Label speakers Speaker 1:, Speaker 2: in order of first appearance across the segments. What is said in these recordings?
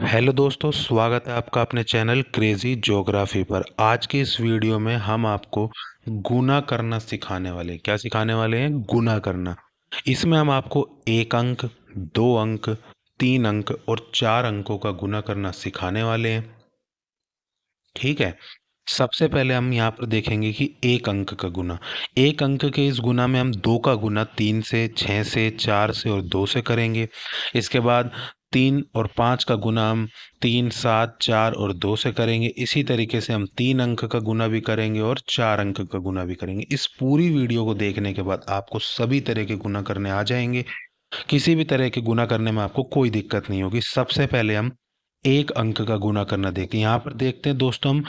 Speaker 1: Hello दोस्तों, स्वागत है आपका अपने चैनल क्रेजी ज्योग्राफी पर। आज की इस वीडियो में हम आपको गुना करना सिखाने वाले हैं। क्या सिखाने वाले हैं? गुना करना। इसमें हम आपको एक अंक, दो अंक, तीन अंक और चार अंकों का गुना करना सिखाने वाले हैं। ठीक है। सबसे पहले हम यहाँ पर देखेंगे कि एक अंक का गुना। एक अंक के इस गुना में हम दो का गुना तीन से, छः से, चार से और दो से करेंगे। इसके बाद तीन और पाँच का गुना हम तीन, सात, चार और दो से करेंगे। इसी तरीके से हम तीन अंक का गुना भी करेंगे और चार अंक का गुना भी करेंगे। इस पूरी वीडियो को देखने के बाद आपको सभी तरह के गुना करने आ जाएंगे। किसी भी तरह के गुना करने में आपको कोई दिक्कत नहीं होगी। सबसे पहले हम एक अंक का गुना करना देखते हैं। यहाँ पर देखते हैं दोस्तों, हम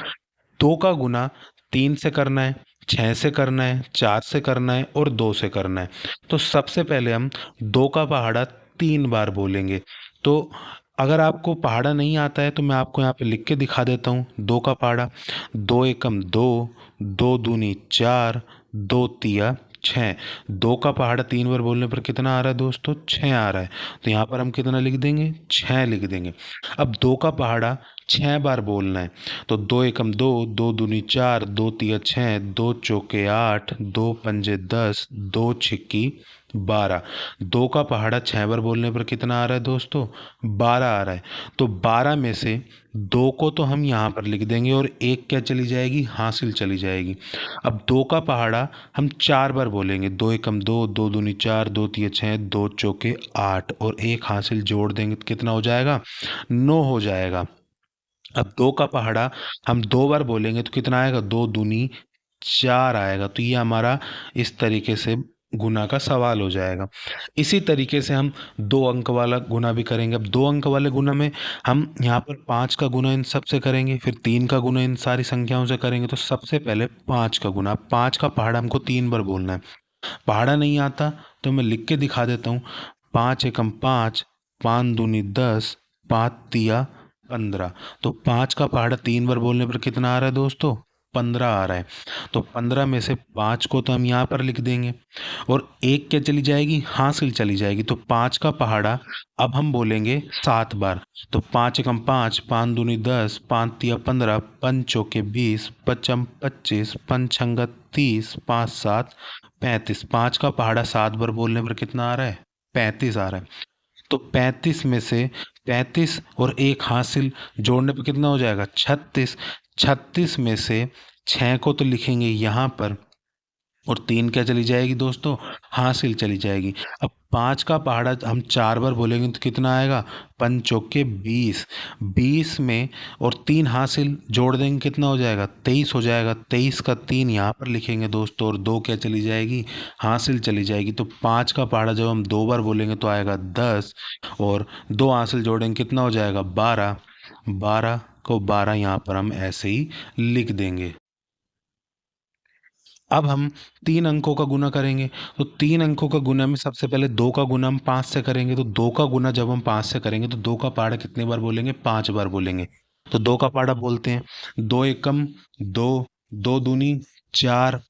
Speaker 1: दो का गुना तीन से करना है, छः से करना है, चार से करना है और दो से करना है। तो सबसे पहले हम दो का पहाड़ा तीन बार बोलेंगे। तो अगर आपको पहाड़ा नहीं आता है तो मैं आपको यहाँ पे लिख के दिखा देता हूँ। दो का पहाड़ा: दो एकम दो, दो दूनी चार, दो तिया छः। दो का पहाड़ा तीन बार बोलने पर कितना आ रहा है दोस्तों? छः आ रहा है। तो यहाँ पर हम कितना लिख देंगे? छः लिख देंगे। अब दो का पहाड़ा छः बार बोलना है। तो दो एकम दो, दो दूनी चार, दो तिया छः, दो चौके आठ, दो पंजे 10, दो छिक्की 12। दो का पहाड़ा छः बार बोलने पर कितना आ रहा है दोस्तों? 12 आ रहा है। तो 12 में से दो को तो हम यहाँ पर लिख देंगे और एक क्या चली जाएगी? हासिल चली जाएगी। अब दो का पहाड़ा हम चार बार बोलेंगे। दो एकम दो, दो दूनी चार, दो तिया छः, दो चौके आठ और एक हासिल जोड़ देंगे तो कितना हो जाएगा? 9 हो जाएगा। अब दो का पहाड़ा हम दो बार बोलेंगे तो कितना आएगा? दो दूनी चार आएगा। तो ये हमारा इस तरीके से गुना का सवाल हो जाएगा। इसी तरीके से हम दो अंक वाला गुना भी करेंगे। अब दो अंक वाले गुना में हम यहाँ पर पाँच का गुना इन सब से करेंगे, फिर तीन का गुना इन सारी संख्याओं से करेंगे। तो सबसे पहले पाँच का गुना। पाँच का पहाड़ा हमको तीन बार बोलना है। पहाड़ा नहीं आता तो मैं लिख के दिखा देता हूँ। पाँच एकम पाँच, पाँच दूनी 10, पाँच तिया 15। तो पाँच का पहाड़ा तीन बार बोलने पर कितना आ रहा है दोस्तों? 15 आ रहा है। तो 15 में से पाँच को तो हम यहाँ पर लिख देंगे और एक क्या चली जाएगी? हासिल चली जाएगी। तो पाँच का पहाड़ा अब हम बोलेंगे 7 बार। तो पाँच एकम पाँच, पाँच दूनी 10, पाँच तिया 15, पंच चौके 20, पचम 25, पंचंगा 30, पाँच सात 35। पाँच का पहाड़ा 7 बार बोलने पर कितना आ रहा है? 35 आ रहा है। तो 35 में से 35 और एक हासिल जोड़ने पर कितना हो जाएगा? 36। 36 में से 6 को तो लिखेंगे यहाँ पर और तीन क्या चली जाएगी दोस्तों? हासिल चली जाएगी। अब पाँच का पहाड़ा हम चार बार बोलेंगे तो कितना आएगा? पंच चौके 20। 20 में और तीन हासिल जोड़ देंगे कितना हो जाएगा? 23 हो जाएगा। 23 का तीन यहाँ पर लिखेंगे दोस्तों और दो क्या चली जाएगी? हासिल चली जाएगी। तो पाँच का पहाड़ा जब हम दो बार बोलेंगे तो आएगा 10 और दो हासिल जोड़ेंगे कितना हो जाएगा? 12। 12 को 12 यहाँ पर हम ऐसे ही लिख देंगे। अब हम तीन अंकों का गुना करेंगे। तो तीन अंकों का गुना में सबसे पहले दो का गुना हम पाँच से करेंगे। तो दो का गुना जब हम पाँच से करेंगे तो दो का पहाड़ा कितने बार बोलेंगे? पाँच बार बोलेंगे। तो दो का पहाड़ा बोलते हैं। दो एकम दो, दो दूनी चार,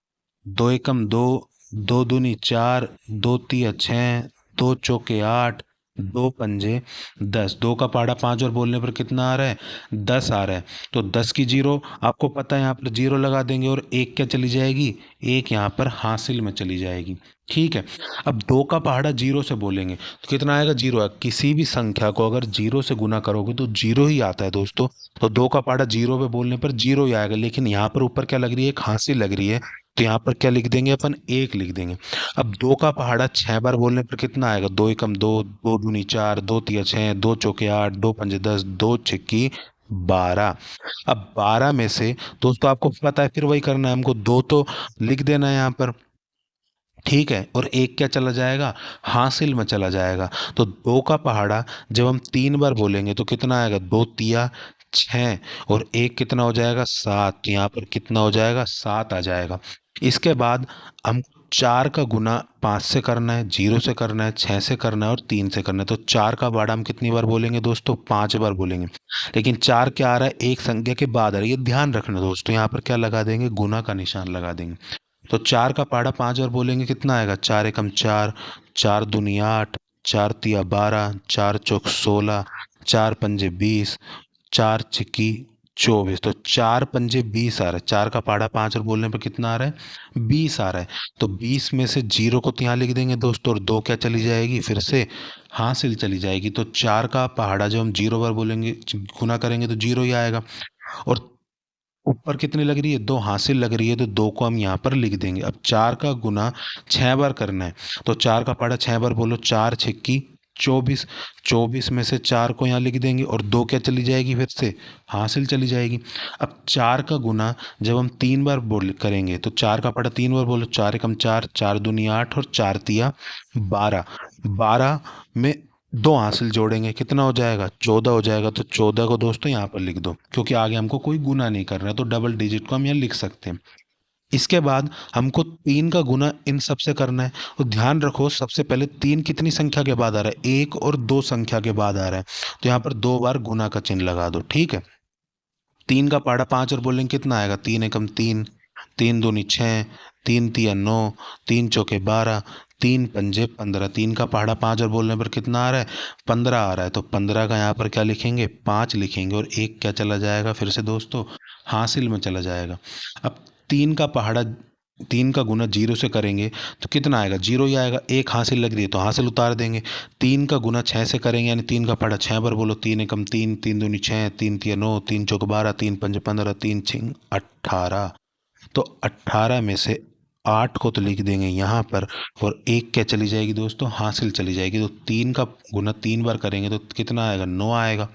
Speaker 1: दो एकम दो, दो दूनी चार, दो तिया छः, दो चौके आठ, दो पंजे 10। दो का पहाड़ा पाँच और बोलने पर कितना आ रहा है? 10 आ रहा है। तो 10 की जीरो आपको पता है, यहाँ पर जीरो लगा देंगे और एक क्या चली जाएगी? एक यहाँ पर हासिल में चली जाएगी। ठीक है। अब दो का पहाड़ा जीरो से बोलेंगे तो कितना आएगा? जीरो है। किसी भी संख्या को अगर जीरो से गुना करोगे तो जीरो ही आता है दोस्तों। तो दो का पहाड़ा जीरो पे बोलने पर जीरो ही आएगा। लेकिन यहाँ पर ऊपर क्या लग रही है? एक हासिल लग रही है। तो यहाँ पर क्या लिख देंगे अपन? एक लिख देंगे। अब दो का पहाड़ा छह बार बोलने पर कितना आएगा? दो एकम दो, दो दूनी चार, दो तिया छः, दो चौके आठ, दो पंजे 10, दो छिक्की 12। अब 12 में से दोस्तों आपको पता है फिर वही करना है हमको। दो तो लिख देना है यहाँ पर। ठीक है। और एक क्या चला जाएगा? हासिल में चला जाएगा। तो दो का पहाड़ा जब हम तीन बार बोलेंगे तो कितना आएगा? दो तिया छः और एक कितना हो जाएगा? सात। तो यहाँ पर कितना हो जाएगा? सात आ जाएगा। इसके बाद हम चार का गुना पाँच से करना है, जीरो से करना है, छः से करना है और तीन से करना है। तो चार का पहाड़ा हम कितनी बार बोलेंगे दोस्तों? पाँच बार बोलेंगे। लेकिन चार क्या आ रहा है? एक संख्या के बाद आ रहा है। ये ध्यान रखना दोस्तों, यहाँ पर क्या लगा देंगे? गुना का निशान लगा देंगे। तो चार का पहाड़ा पाँच बार बोलेंगे कितना आएगा? चार एकम चार, चार दूनी आठ, चार तिया 12, चार चौक 16, चार पंजे 20, चार छिक्की 24, तो चार पंजे 20 आ रहा है। चार का पहाड़ा 5 और बोलने पर कितना आ रहा है? 20 आ रहा है। तो 20 में से जीरो को तो यहाँ लिख देंगे दोस्तों, और दो क्या चली जाएगी फिर से? हासिल चली जाएगी। तो चार का पहाड़ा जब हम जीरो बार बोलेंगे, गुना करेंगे, तो जीरो ही आएगा। और ऊपर कितनी लग रही है? दो हासिल लग रही है, तो दो को हम यहाँ पर लिख देंगे। अब चार का गुना 6 बार करना है, तो चार का पहाड़ा 6 बार बोलो, चार छिक्की 24। 24 में से चार को यहाँ लिख देंगे, और दो क्या चली जाएगी फिर से? हासिल चली जाएगी। अब चार का गुना जब हम 3 बार बोल करेंगे, तो चार का पहाड़ा 3 बार बोलो, चार एकम चार, चार दूनी 8, और चार तिया 12। 12 में दो हासिल जोड़ेंगे, कितना हो जाएगा? 14 हो जाएगा। तो 14 को दोस्तों यहाँ पर लिख दो, क्योंकि आगे हमको कोई गुना नहीं करना है, तो डबल डिजिट को हम यहाँ लिख सकते हैं। इसके बाद हमको 3 का गुना इन सब से करना है। तो ध्यान रखो, सबसे पहले 3 कितनी संख्या के बाद आ रहा है? 1 और 2 संख्या के बाद आ रहा है, तो यहाँ पर 2 बार गुना का चिन्ह लगा दो, ठीक है। 3 का पहाड़ा 5 और बोलेंगे कितना आएगा? 3 एकम 3, तीन दूनी 6, तीन तिया 9, तीन चौके 12, तीन पंजे 15। 3 का पहाड़ा 5 और बोलने पर कितना आ रहा है? 15 आ रहा है। तो 15 का यहाँ पर क्या लिखेंगे? 5 लिखेंगे, और एक क्या चला जाएगा फिर से दोस्तों? हासिल में चला जाएगा। अब 3 का पहाड़ा, 3 का गुना जीरो से करेंगे तो कितना आएगा? जीरो ही आएगा। एक हासिल लग रही है तो हासिल उतार देंगे। 3 का गुना 6 से करेंगे, यानी 3 का पहाड़ा 6 बार बोलो, तीन एकम तीन, तीन दूनी 6, तीन तिया 9, तीन चौक 12, तीन पंज 15, तीन छिंग 18। तो 18 में से 8 को तो लिख देंगे यहाँ पर, और एक क्या चली जाएगी दोस्तों? हासिल चली जाएगी। तो 3 का गुना 3 बार करेंगे तो कितना आएगा? 9 आएगा।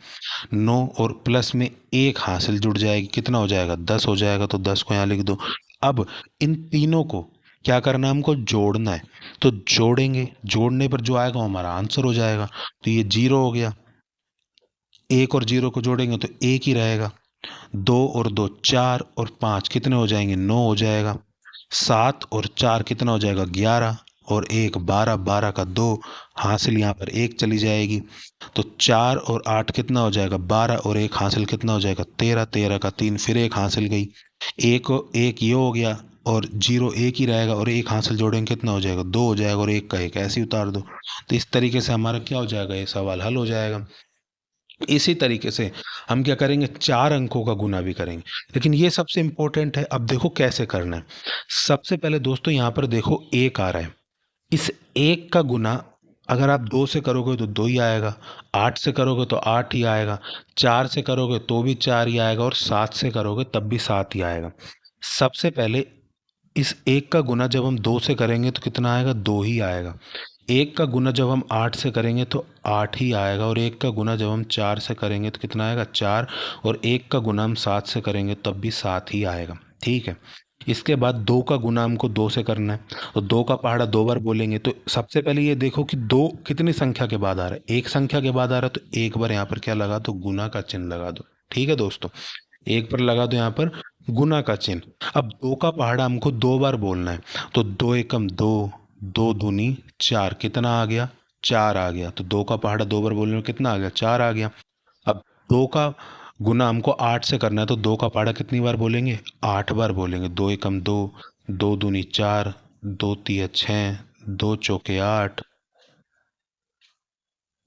Speaker 1: 9 और प्लस में एक हासिल जुड़ जाएगी, कितना हो जाएगा? 10 हो जाएगा। तो 10 को यहाँ लिख दो। अब इन तीनों को क्या करना है? हमको जोड़ना है। तो जोड़ेंगे, जोड़ने पर जो आएगा वो हमारा आंसर हो जाएगा। तो ये जीरो हो गया। एक और जीरो को जोड़ेंगे तो एक ही रहेगा। दो और दो चार, और पाँच कितने हो जाएंगे? 9 हो जाएगा। 7 और 4 कितना हो जाएगा? 11, और एक 12, 12 का 2, हासिल यहाँ पर एक चली जाएगी। तो 4 और 8 कितना हो जाएगा? 12, और एक हासिल कितना हो जाएगा? 13, 13 का 3, फिर एक हासिल गई। एक एक ये हो गया, और जीरो एक ही रहेगा, और एक हासिल जोड़ेंगे कितना हो जाएगा? 2 हो जाएगा, और एक का एक ऐसे ही उतार दो। तो इस तरीके से हमारा क्या हो जाएगा? ये सवाल हल हो जाएगा। इसी तरीके से हम क्या करेंगे? 4 अंकों का गुना भी करेंगे, लेकिन ये सबसे इंपॉर्टेंट है। अब देखो कैसे करना है। सबसे पहले दोस्तों यहाँ पर देखो एक आ रहा है, इस एक का गुना अगर आप 2 से करोगे तो 2 ही आएगा, 8 से करोगे तो 8 ही आएगा, 4 से करोगे तो भी 4 ही आएगा, और 7 से करोगे तब भी 7 ही आएगा। सबसे पहले इस एक का गुना जब हम 2 से करेंगे तो कितना आएगा? 2 ही आएगा। एक का गुना जब हम 8 से करेंगे तो 8 ही आएगा, और एक का गुना जब हम 4 से करेंगे तो कितना आएगा? 4, और एक का गुना हम 7 से करेंगे तब भी 7 ही आएगा, ठीक है। इसके बाद 2 का गुना हमको 2 से करना है, तो 2 का पहाड़ा 2 बार बोलेंगे। तो सबसे पहले ये देखो कि 2 कितनी संख्या के बाद आ रहा है? एक संख्या के बाद आ रहा है, तो एक बार यहाँ पर क्या लगा दो? गुना का चिन्ह लगा दो, ठीक है दोस्तों। एक पर लगा दो यहाँ पर गुना का चिन्ह। अब 2 का पहाड़ा हमको 2 बार बोलना है, तो 2 एकम 2, दो दूनी 4, कितना आ गया? 4 आ गया। तो 2 का पहाड़ा 2 बार बोलने में कितना आ गया? 4 आ गया। अब 2 का गुना हमको 8 से करना है, तो 2 का पहाड़ा कितनी बार बोलेंगे? 8 बार बोलेंगे। 2 एकम 2, दो दूनी 4, दो तिया 6, दो चौके 8,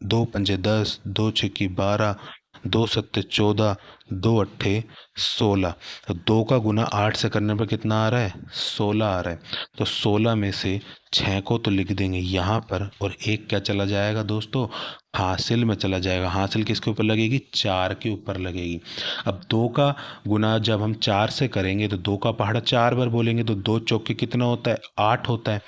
Speaker 1: दो पंजे 10, दो छिक्की 12, दो सत्ते 14, दो अट्ठे 16। तो 2 का गुना 8 से करने पर कितना आ रहा है? 16 आ रहा है। तो 16 में से 6 को तो लिख देंगे यहाँ पर, और एक क्या चला जाएगा दोस्तों? हासिल में चला जाएगा। हासिल किसके ऊपर लगेगी? 4 के ऊपर लगेगी। अब 2 का गुना जब हम 4 से करेंगे तो 2 का पहाड़ा 4 बार बोलेंगे, तो 2 चौके कितना होता है? 8 होता है।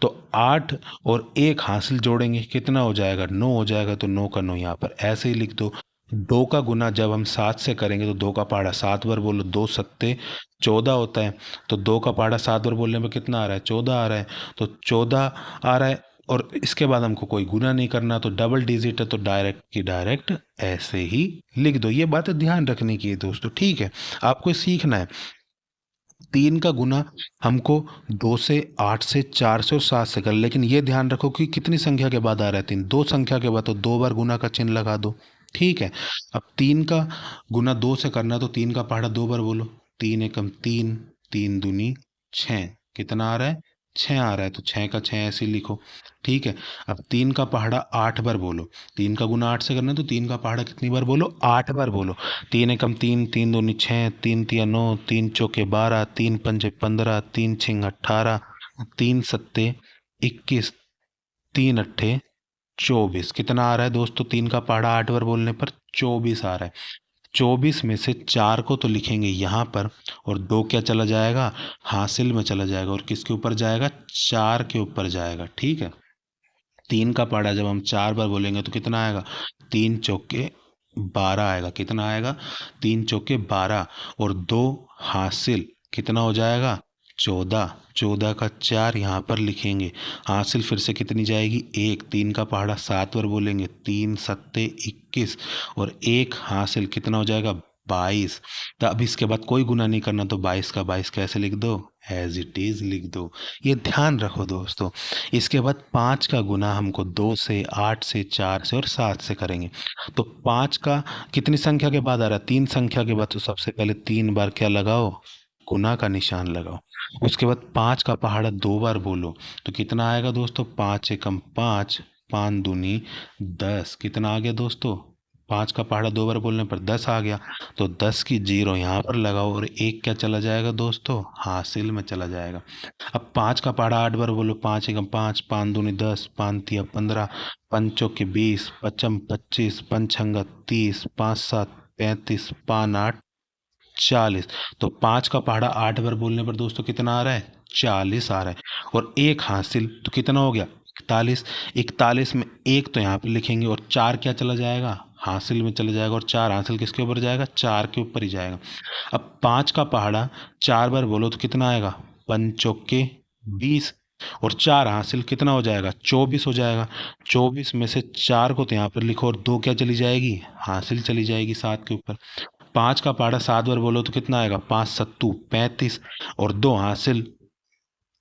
Speaker 1: तो 8 और एक हासिल जोड़ेंगे, कितना हो जाएगा? 9 हो जाएगा। तो 9 का 9 यहाँ पर ऐसे ही लिख दो। 2 का गुना जब हम 7 से करेंगे तो 2 का पहाड़ा 7 बार बोलो, 2 सत्ते 14 होता है। तो 2 का पहाड़ा 7 बार बोलने में कितना आ रहा है? 14 आ रहा है। तो 14 आ रहा है, और इसके बाद हमको कोई गुना नहीं करना, तो डबल डिजिट है, तो डायरेक्ट की डायरेक्ट ऐसे ही लिख दो। ये बातें ध्यान रखने की है दोस्तों, ठीक है। आपको सीखना है। 3 का गुना हमको 2 से, 8 से, 4 से और 7 से कर, लेकिन ये ध्यान रखो कि कितनी संख्या के बाद आ रहा है? 3, 2 संख्या के बाद, तो 2 बार गुना का चिन्ह लगा दो, ठीक है। अब 3 का गुना 2 से करना है, तो 3 का पहाड़ा 2 बार बोलो, तीन एकम 3, तीन दूनी 6, कितना आ रहा है? 6 आ रहा है तो 6 का 6 ऐसे लिखो। ठीक है, अब 3 का पहाड़ा 8 बार बोलो। 3 का गुना 8 से करना है तो 3 का पहाड़ा कितनी बार बोलो? 8 बार बोलो। 3 एकम 3, 3 दूनी 6, 3 तिया 9, 3 चौके 12, 3 पंजे 15, 3 छिंग 18, 3 सत्ते 21, 3 अट्ठे 24। कितना आ रहा है दोस्तों? 3 का पहाड़ा 8 बार बोलने पर 24 आ रहा है। 24 में से 4 को तो लिखेंगे यहाँ पर, और 2 क्या चला जाएगा? हासिल में चला जाएगा, और किसके ऊपर जाएगा? 4 के ऊपर जाएगा। ठीक है, 3 का पहाड़ा जब हम 4 बार बोलेंगे तो कितना आएगा? 3 चौके 12 आएगा। कितना आएगा? 3 चौके 12, और 2 हासिल कितना हो जाएगा? 14। 14 का 4 यहाँ पर लिखेंगे। हासिल फिर से कितनी जाएगी? 1। 3 का पहाड़ा 7 बार बोलेंगे, 3 सत्ते 21, और 1 हासिल कितना हो जाएगा? 22। तो अब इसके बाद कोई गुना नहीं करना, तो 22 का 22 कैसे लिख दो? एज इट इज लिख दो। ये ध्यान रखो दोस्तों। इसके बाद 5 का गुना हमको 2 से, 8 से, 4 से और 7 से करेंगे। तो 5 का कितनी संख्या के बाद आ रहा है? 3 संख्या के बाद, तो सबसे पहले 3 बार क्या लगाओ? गुना का निशान लगाओ। उसके बाद 5 का पहाड़ा 2 बार बोलो तो कितना आएगा दोस्तों? 5 एकम 5, 5 दूनी 10। कितना आ गया दोस्तों? 5 का पहाड़ा 2 बार बोलने पर 10 आ गया। तो 10 की 0 यहाँ पर लगाओ, और 1 क्या चला जाएगा दोस्तों? हासिल में चला जाएगा। अब 5 का पहाड़ा 8 बार बोलो। 5 एकम 5, 5 दूनी 10, 5 तिया 15, पंचों के 20, पचम 25, पंचंगा 30, 5 7 35, 5 8 40। तो 5 का पहाड़ा 8 बार बोलने पर दोस्तों कितना आ रहा है? 40 आ रहा है। और 1 हासिल तो कितना हो गया? 41। 41 में 1 तो यहाँ पे लिखेंगे, और 4 क्या चला जाएगा? हासिल में चला जाएगा, और 4 हासिल किसके ऊपर जाएगा? 4 के ऊपर ही जाएगा। अब 5 का पहाड़ा 4 बार बोलो तो कितना आएगा? पंचोके 20, और 4 हासिल कितना हो जाएगा? 24 हो जाएगा। 24 में से 4 को तो यहाँ पर लिखो, और 2 क्या चली जाएगी? हासिल चली जाएगी 7 के ऊपर। 5 का पहाड़ा 7 बार बोलो तो कितना आएगा? 5 सत्तू 35, और 2 हासिल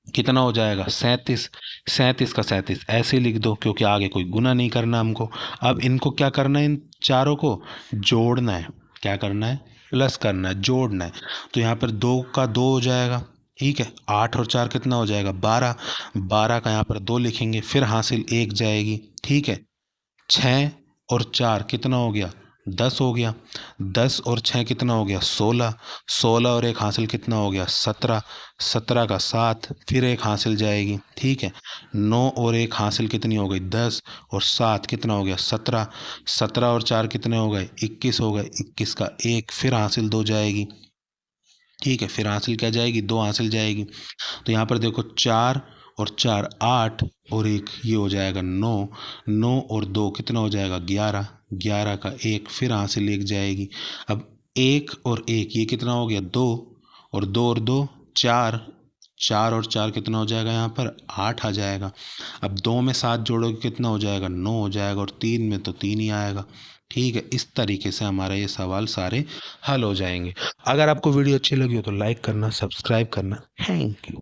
Speaker 1: कितना हो जाएगा? 37। 37 का 37 ऐसे लिख दो, क्योंकि आगे कोई गुना नहीं करना हमको। अब इनको क्या करना है? इन चारों को जोड़ना है। क्या करना है? प्लस करना है, जोड़ना है। तो यहाँ पर 2 का 2 हो जाएगा। ठीक है, 8 और 4 कितना हो जाएगा? 12। 12 का यहाँ पर 2 लिखेंगे, फिर हासिल 1 जाएगी। ठीक है, 6 और 4 कितना हो गया? 10 हो गया। 10 और 6 कितना हो गया? 16। 16 और 1 हासिल कितना हो गया? 17। 17 का 7, फिर 1 हासिल जाएगी। ठीक है, 9 और 1 हासिल कितनी हो गई? 10, और 7 कितना हो गया? 17। 17 और 4 कितने हो गए? 21 हो गए। 21 का 1, फिर हासिल 2 जाएगी। ठीक है, फिर हासिल क्या जाएगी? 2 हासिल जाएगी। तो यहाँ पर देखो 4 और 4 8, और 1 ये हो जाएगा 9। 9 और 2 कितना हो जाएगा? 11। 11 का 1, फिर हासिल 1 जाएगी। अब 1 और 1 ये कितना हो गया? 2, और 2 और 2 4। 4 और 4 कितना हो जाएगा? यहाँ पर 8 आ जाएगा। अब 2 में 7 जोड़ोगे कितना हो जाएगा? 9 हो जाएगा, और 3 में तो 3 ही आएगा। ठीक है, इस तरीके से हमारा ये सवाल सारे हल हो जाएंगे। अगर आपको वीडियो अच्छी लगी हो तो लाइक करना, सब्सक्राइब करना। Thank you.